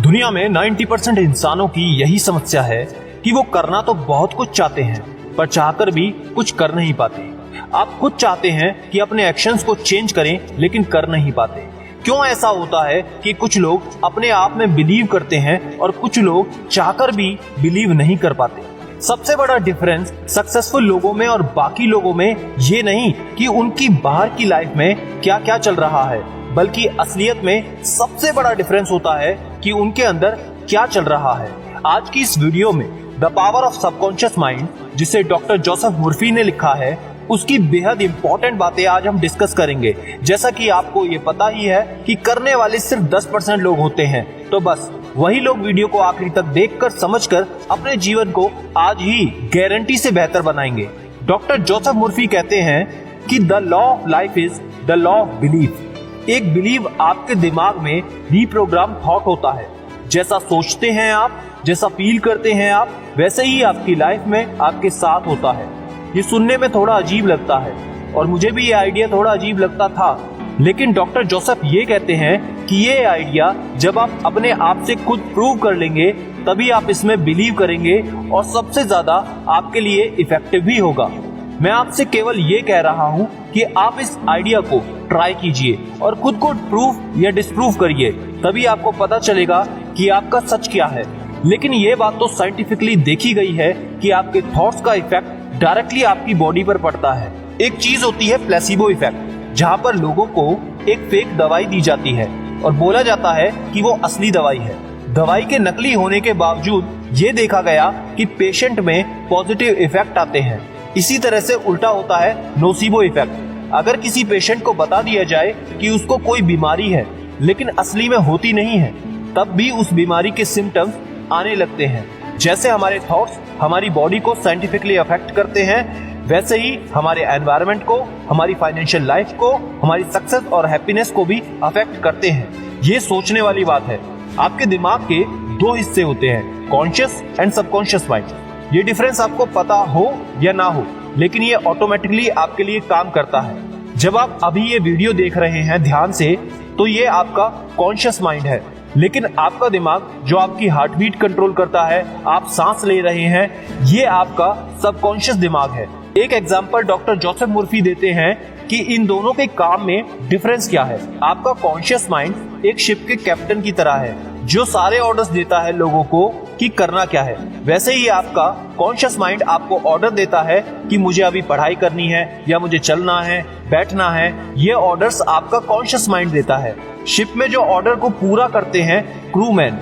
दुनिया में 90% इंसानों की यही समस्या है कि वो करना तो बहुत कुछ चाहते हैं पर चाहकर भी कुछ कर नहीं पाते। आप खुद चाहते हैं कि अपने एक्शंस को चेंज करें लेकिन कर नहीं पाते। क्यों ऐसा होता है कि कुछ लोग अपने आप में बिलीव करते हैं और कुछ लोग चाहकर भी बिलीव नहीं कर पाते? सबसे बड़ा डिफरेंस सक्सेसफुल लोगों में और बाकी लोगों में ये नहीं कि उनकी बाहर की लाइफ में क्या क्या चल रहा है, बल्कि असलियत में सबसे बड़ा डिफरेंस होता है कि उनके अंदर क्या चल रहा है। आज की इस वीडियो में the power of subconscious mind, जिसे डॉक्टर जोसेफ मुर्फी ने लिखा है, उसकी बेहद इंपॉर्टेंट बातें आज हम डिस्कस करेंगे। जैसा कि आपको ये पता ही है कि करने वाले सिर्फ 10% लोग होते हैं, तो बस वही लोग वीडियो को आखिरी तक देखकर समझकर अपने जीवन को आज ही गारंटी से बेहतर बनाएंगे। डॉक्टर जोसेफ मुर्फी कहते हैं कि the law of life is the law of belief. एक बिलीव आपके दिमाग में रीप्रोग्राम थॉट होता है। जैसा सोचते हैं आप, जैसा फील करते हैं आप, वैसे ही आपकी लाइफ में आपके साथ होता है। ये सुनने में थोड़ा अजीब लगता है और मुझे भी ये आइडिया थोड़ा अजीब लगता था, लेकिन डॉक्टर जोसेफ ये कहते हैं कि ये आइडिया जब आप अपने आप से खुद प्रूव कर लेंगे तभी आप इसमें बिलीव करेंगे और सबसे ज्यादा आपके लिए इफेक्टिव भी होगा। मैं आपसे केवल ये कह रहा हूँ कि आप इस आइडिया को ट्राई कीजिए और खुद को प्रूव या डिस्प्रूव करिए, तभी आपको पता चलेगा कि आपका सच क्या है। लेकिन ये बात तो साइंटिफिकली देखी गई है कि आपके थॉट्स का इफेक्ट डायरेक्टली आपकी बॉडी पर पड़ता है। एक चीज होती है प्लेसिबो इफेक्ट, जहाँ पर लोगों को एक फेक दवाई दी जाती है और बोला जाता है कि वो असली दवाई है। दवाई के नकली होने के बावजूद ये देखा गया कि पेशेंट में पॉजिटिव इफेक्ट आते हैं। इसी तरह से उल्टा होता है नोसिबो इफेक्ट। अगर किसी पेशेंट को बता दिया जाए कि उसको कोई बीमारी है लेकिन असली में होती नहीं है, तब भी उस बीमारी के सिम्टम्स आने लगते हैं। जैसे हमारे थॉट्स हमारी बॉडी को साइंटिफिकली अफेक्ट करते हैं, वैसे ही हमारे एनवायरनमेंट को, हमारी फाइनेंशियल लाइफ को, हमारी सक्सेस और हैप्पीनेस को भी अफेक्ट करते हैं। ये सोचने वाली बात है। आपके दिमाग के दो हिस्से होते हैं, कॉन्शियस एंड सबकॉन्शियस माइंड। ये डिफरेंस आपको पता हो या ना हो, लेकिन ये ऑटोमेटिकली आपके लिए काम करता है। जब आप अभी ये वीडियो देख रहे हैं ध्यान से, तो ये आपका कॉन्शियस माइंड है, लेकिन आपका दिमाग जो आपकी हार्ट बीट कंट्रोल करता है, आप सांस ले रहे हैं, ये आपका सबकॉन्शियस दिमाग है। एक एग्जांपल डॉक्टर जोसेफ मुर्फी देते हैं कि इन दोनों के काम में डिफरेंस क्या है। आपका कॉन्शियस माइंड एक शिप के कैप्टन की तरह है जो सारे ऑर्डर्स देता है लोगों को कि करना क्या है। वैसे ही आपका कॉन्शियस माइंड आपको ऑर्डर देता है कि मुझे अभी पढ़ाई करनी है या मुझे चलना है, बैठना है। ये ऑर्डर्स आपका कॉन्शियस माइंड देता है। शिप में जो ऑर्डर को पूरा करते हैं क्रूमैन,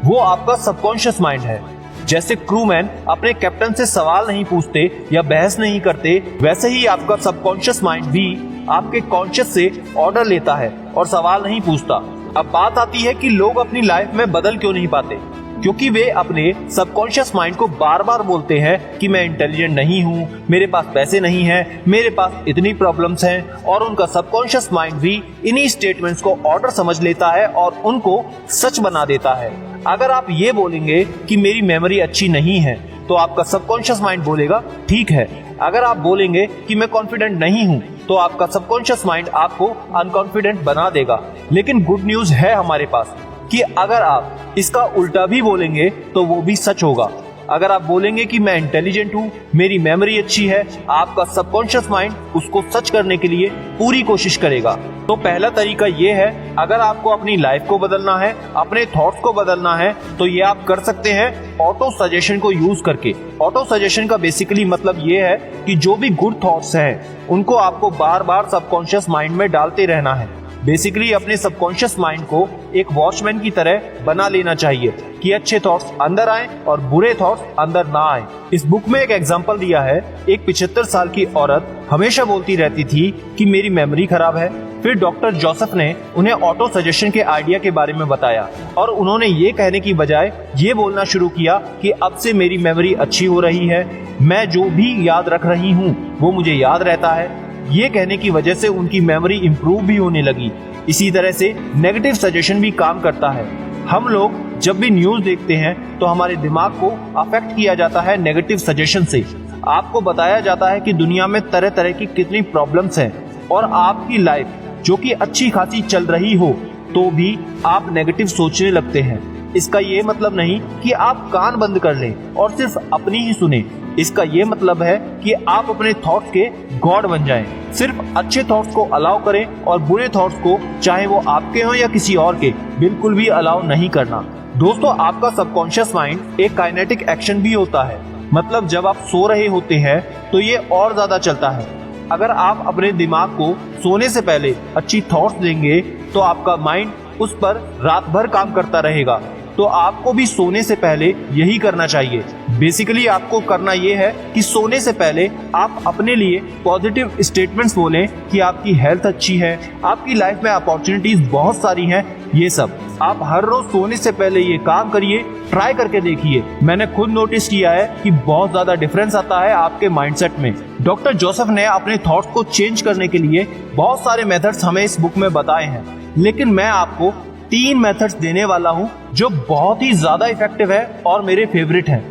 वो आपका सबकॉन्शियस माइंड है। जैसे क्रूमैन अपने कैप्टन से सवाल नहीं पूछते या बहस नहीं करते, वैसे ही आपका सबकॉन्शियस माइंड भी आपके कॉन्शियस से ऑर्डर लेता है और सवाल नहीं पूछता। अब बात आती है कि लोग अपनी लाइफ में बदल क्यों नहीं पाते, क्योंकि वे अपने सबकॉन्शियस माइंड को बार बार बोलते हैं कि मैं इंटेलिजेंट नहीं हूँ, मेरे पास पैसे नहीं है, मेरे पास इतनी प्रॉब्लम्स हैं, और उनका सबकॉन्शियस माइंड भी इन्हीं स्टेटमेंट्स को ऑर्डर समझ लेता है और उनको सच बना देता है। अगर आप ये बोलेंगे कि मेरी मेमोरी अच्छी नहीं है, तो आपका सबकॉन्शियस माइंड बोलेगा ठीक है। अगर आप बोलेंगे कि मैं कॉन्फिडेंट नहीं हूँ, तो आपका सबकॉन्शियस माइंड आपको अनकॉन्फिडेंट बना देगा। लेकिन गुड न्यूज है हमारे पास कि अगर आप इसका उल्टा भी बोलेंगे तो वो भी सच होगा। अगर आप बोलेंगे कि मैं इंटेलिजेंट हूँ, मेरी मेमोरी अच्छी है, आपका सबकॉन्शियस माइंड उसको सच करने के लिए पूरी कोशिश करेगा। तो पहला तरीका ये है, अगर आपको अपनी लाइफ को बदलना है, अपने थॉट्स को बदलना है, तो ये आप कर सकते हैं ऑटो सजेशन को यूज करके। ऑटो सजेशन का बेसिकली मतलब ये है कि जो भी गुड थॉट्स हैं उनको आपको बार बार सबकॉन्शियस माइंड में डालते रहना है। बेसिकली अपने सबकॉन्शियस माइंड को एक वॉचमैन की तरह बना लेना चाहिए कि अच्छे थॉट्स अंदर आए और बुरे थॉट्स अंदर ना आए। इस बुक में एक एग्जांपल दिया है। एक 75 साल की औरत हमेशा बोलती रहती थी कि मेरी मेमोरी खराब है। फिर डॉक्टर जोसेफ ने उन्हें ऑटो सजेशन के आइडिया के बारे में बताया और उन्होंने ये कहने की बजाय ये बोलना शुरू किया कि अब से मेरी मेमोरी अच्छी हो रही है, मैं जो भी याद रख रही हूँ वो मुझे याद रहता है। ये कहने की वजह से उनकी मेमोरी इंप्रूव भी होने लगी। इसी तरह से नेगेटिव सजेशन भी काम करता है। हम लोग जब भी न्यूज़ देखते हैं तो हमारे दिमाग को अफेक्ट किया जाता है नेगेटिव सजेशन से। आपको बताया जाता है कि दुनिया में तरह तरह की कितनी प्रॉब्लम्स हैं और आपकी लाइफ जो कि अच्छी खासी चल रही हो तो भी आप नेगेटिव सोचने लगते हैं। इसका ये मतलब नहीं कि आप कान बंद कर लें और सिर्फ अपनी ही सुने। इसका ये मतलब है कि आप अपने थॉट्स के गॉड बन जाएं। सिर्फ अच्छे थॉट्स को अलाउ करें और बुरे थॉट्स को, चाहे वो आपके हों या किसी और के, बिल्कुल भी अलाउ नहीं करना। दोस्तों, आपका सबकॉन्शियस माइंड एक काइनेटिक एक्शन भी होता है। मतलब जब आप सो रहे होते हैं तो ये और ज्यादा चलता है। अगर आप अपने दिमाग को सोने से पहले अच्छी थॉट्स देंगे तो आपका माइंड उस पर रात भर काम करता रहेगा। तो आपको भी सोने से पहले यही करना चाहिए। बेसिकली आपको करना ये है कि सोने से पहले आप अपने लिए पॉजिटिव स्टेटमेंट्स बोलें कि आपकी हेल्थ अच्छी है, आपकी लाइफ में अपॉर्चुनिटीज बहुत सारी हैं। ये सब आप हर रोज सोने से पहले ये काम करिए, ट्राई करके देखिए। मैंने खुद नोटिस किया है कि बहुत ज्यादा डिफरेंस आता है आपके माइंडसेट में। डॉक्टर जोसेफ ने अपने थॉट्स को चेंज करने के लिए बहुत सारे मेथड्स हमें इस बुक में बताए हैं, लेकिन मैं आपको 3 मेथड्स देने वाला हूं जो बहुत ही ज्यादा इफेक्टिव है और मेरे फेवरेट हैं।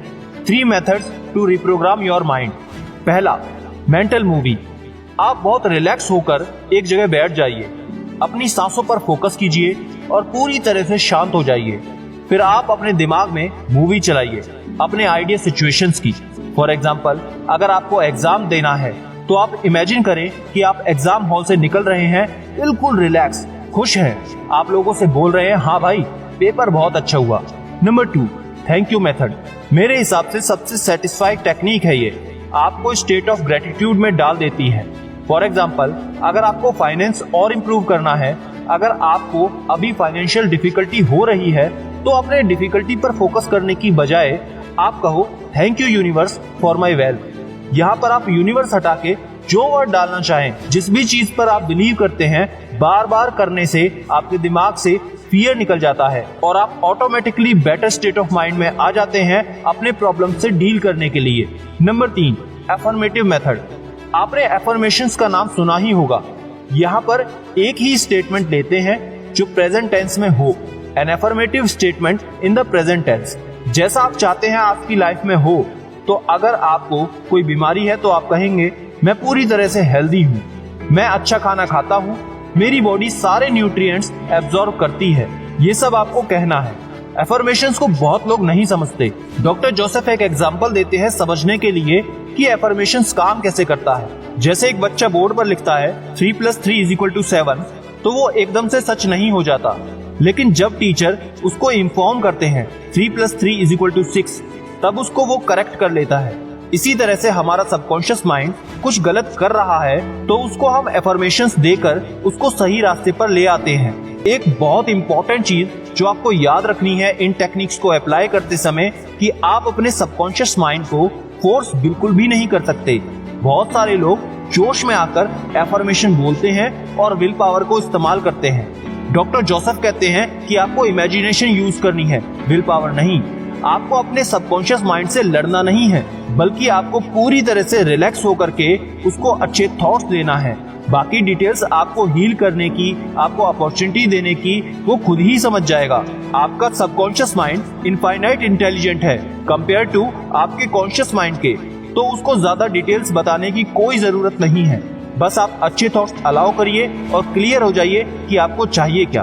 3 methods to reprogram your mind. पहला, मेंटल मूवी। आप बहुत रिलैक्स होकर एक जगह बैठ जाइए, अपनी सांसों पर फोकस कीजिए और पूरी तरह से शांत हो जाइए। फिर आप अपने दिमाग में मूवी चलाइए अपने आइडिया सिचुएशंस की। फॉर एग्जाम्पल, अगर आपको एग्जाम देना है तो आप इमेजिन करें कि आप एग्जाम हॉल से निकल रहे हैं, बिल्कुल रिलैक्स, खुश हैं, आप लोगों से बोल रहे हैं, हाँ भाई पेपर बहुत अच्छा हुआ। Number 2, thank you method. मेरे हिसाब से सबसे सेटिस्फाइंग टेक्निक है ये, आपको स्टेट ऑफ ग्रेटिट्यूड में डाल देती है। फॉर एग्जाम्पल, अगर आपको फाइनेंस और इम्प्रूव करना है, अगर आपको अभी फाइनेंशियल डिफिकल्टी हो रही है, तो अपने डिफिकल्टी पर फोकस करने की बजाय आप कहो thank you universe for my wealth. यहाँ पर आप यूनिवर्स हटा के जो वर्ड डालना चाहें, जिस भी चीज पर आप बिलीव करते हैं, बार बार करने से आपके दिमाग से फियर निकल जाता है और आप automatically better state of mind में आ जाते हैं अपने प्रॉब्लम से डील करने के लिए। Number 3, affirmative method. आपने एफर्मेशंस का नाम सुना ही होगा। यहाँ पर एक ही स्टेटमेंट लेते हैं जो प्रेजेंट टेंस में हो। An affirmative statement in the present tense. जैसा आप चाहते हैं आपकी लाइफ में हो। तो अगर आपको कोई बीमारी है तो आप कहेंगे मैं पूरी तरह से हेल्दी हूँ, मैं अच्छा खाना खाता हूँ, मेरी बॉडी सारे न्यूट्रिएंट्स एब्जॉर्ब करती है। ये सब आपको कहना है। एफर्मेशंस को बहुत लोग नहीं समझते। डॉक्टर जोसेफ एक एग्जांपल देते हैं समझने के लिए कि एफर्मेशंस काम कैसे करता है। जैसे एक बच्चा बोर्ड पर लिखता है 3 + 3 = 7, तो वो एकदम से सच नहीं हो जाता, लेकिन जब टीचर उसको इन्फॉर्म करते हैं 3 + 3 = 6, तब उसको वो करेक्ट कर लेता है। इसी तरह से हमारा सबकॉन्शियस माइंड कुछ गलत कर रहा है तो उसको हम एफर्मेशंस देकर उसको सही रास्ते पर ले आते हैं। एक बहुत इंपॉर्टेंट चीज जो आपको याद रखनी है इन टेक्निक्स को अप्लाई करते समय, कि आप अपने सबकॉन्शियस माइंड को फोर्स बिल्कुल भी नहीं कर सकते। बहुत सारे लोग जोश में आकर एफर्मेशन बोलते हैं और विल पावर को इस्तेमाल करते हैं। डॉक्टर जोसेफ कहते हैं कि आपको इमेजिनेशन यूज करनी है, विल पावर नहीं। आपको अपने सबकॉन्शियस माइंड से लड़ना नहीं है, बल्कि आपको पूरी तरह से रिलैक्स होकर के उसको अच्छे थॉट्स देना है। बाकी डिटेल्स आपको हील करने की, आपको अपॉर्चुनिटी देने की, वो खुद ही समझ जाएगा। आपका सबकॉन्शियस माइंड इनफाइनाइट इंटेलिजेंट है कंपेयर टू आपके कॉन्शियस माइंड के, तो उसको ज्यादा डिटेल्स बताने की कोई जरूरत नहीं है। बस आप अच्छे थॉट्स अलाउ करिए और क्लियर हो जाइए कि आपको चाहिए क्या।